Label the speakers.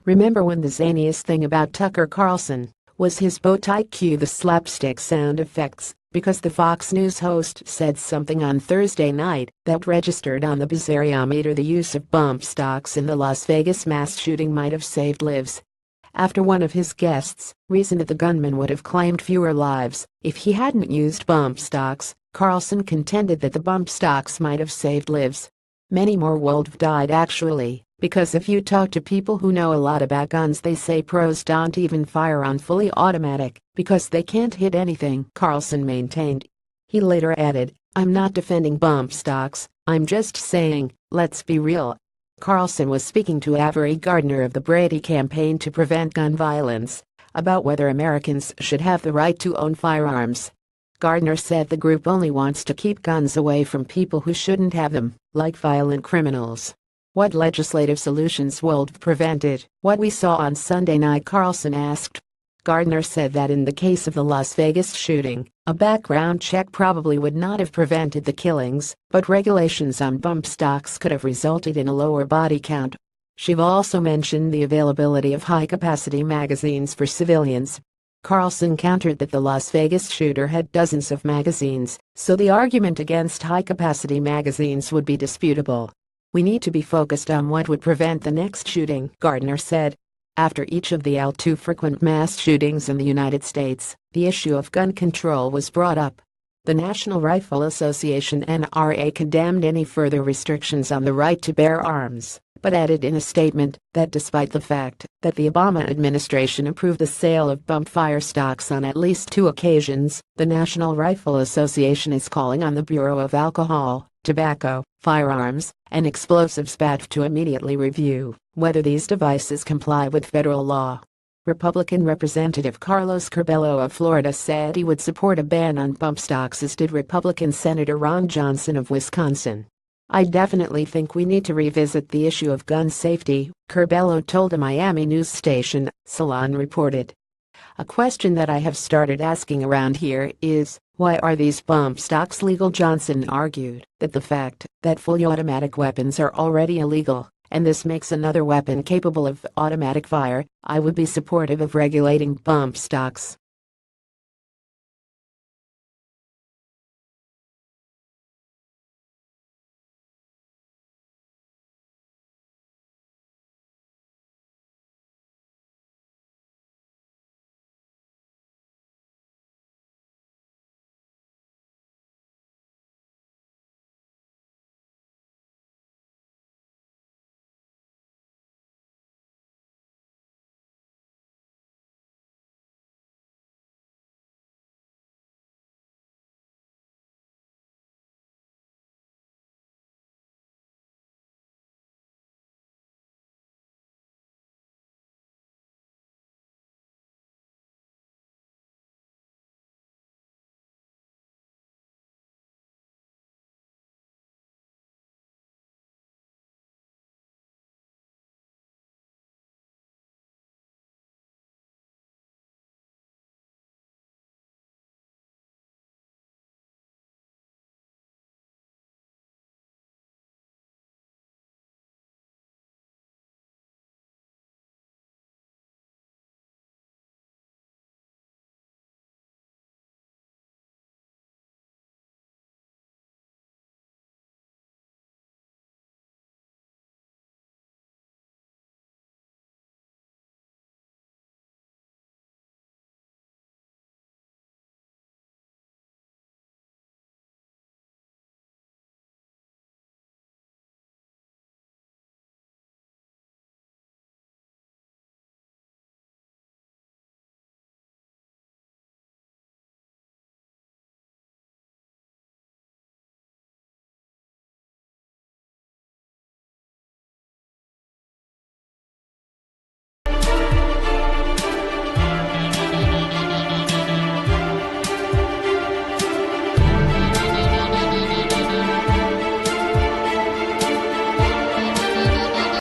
Speaker 1: Remember when the zaniest thing about Tucker Carlson was his bowtie? Cue the slapstick sound effects, because the Fox News host said something on Thursday night that registered on the bizarrometer. The use of bump stocks in the Las Vegas mass shooting might have saved lives. After one of his guests reasoned that the gunman would have claimed fewer lives if he hadn't used bump stocks, Carlson contended that the bump stocks might have saved lives. Many more would have died actually, because if you talk to people who know a lot about guns, they say pros don't even fire on fully automatic because they can't hit anything, Carlson maintained. He later added, "I'm not defending bump stocks, I'm just saying, let's be real." Carlson was speaking to Avery Gardner of the Brady Campaign to Prevent Gun Violence about whether Americans should have the right to own firearms. Gardner said the group only wants to keep guns away from people who shouldn't have them, like violent criminals. What legislative solutions would prevent it? What we saw on Sunday night, Carlson asked. Gardner said that in the case of the Las Vegas shooting, a background check probably would not have prevented the killings, but regulations on bump stocks could have resulted in a lower body count. She also mentioned the availability of high-capacity magazines for civilians. Carlson countered that the Las Vegas shooter had dozens of magazines, so the argument against high-capacity magazines would be disputable. "We need to be focused on what would prevent the next shooting," Gardner said. After each of the too frequent mass shootings in the United States, the issue of gun control was brought up. The National Rifle Association (NRA) condemned any further restrictions on the right to bear arms, but added in a statement that despite the fact that the Obama administration approved the sale of bump fire stocks on at least 2 occasions, the National Rifle Association is calling on the Bureau of Alcohol, Tobacco, Firearms, and Explosives (BATF) to immediately review whether these devices comply with federal law. Republican Representative Carlos Curbelo of Florida said he would support a ban on bump stocks, as did Republican Senator Ron Johnson of Wisconsin. "I definitely think we need to revisit the issue of gun safety," Curbelo told a Miami news station, Salon reported. "A question that I have started asking around here is, why are these bump stocks legal?" Johnson argued that the fact that fully automatic weapons are already illegal, and this makes another weapon capable of automatic fire, I would be supportive of regulating bump stocks.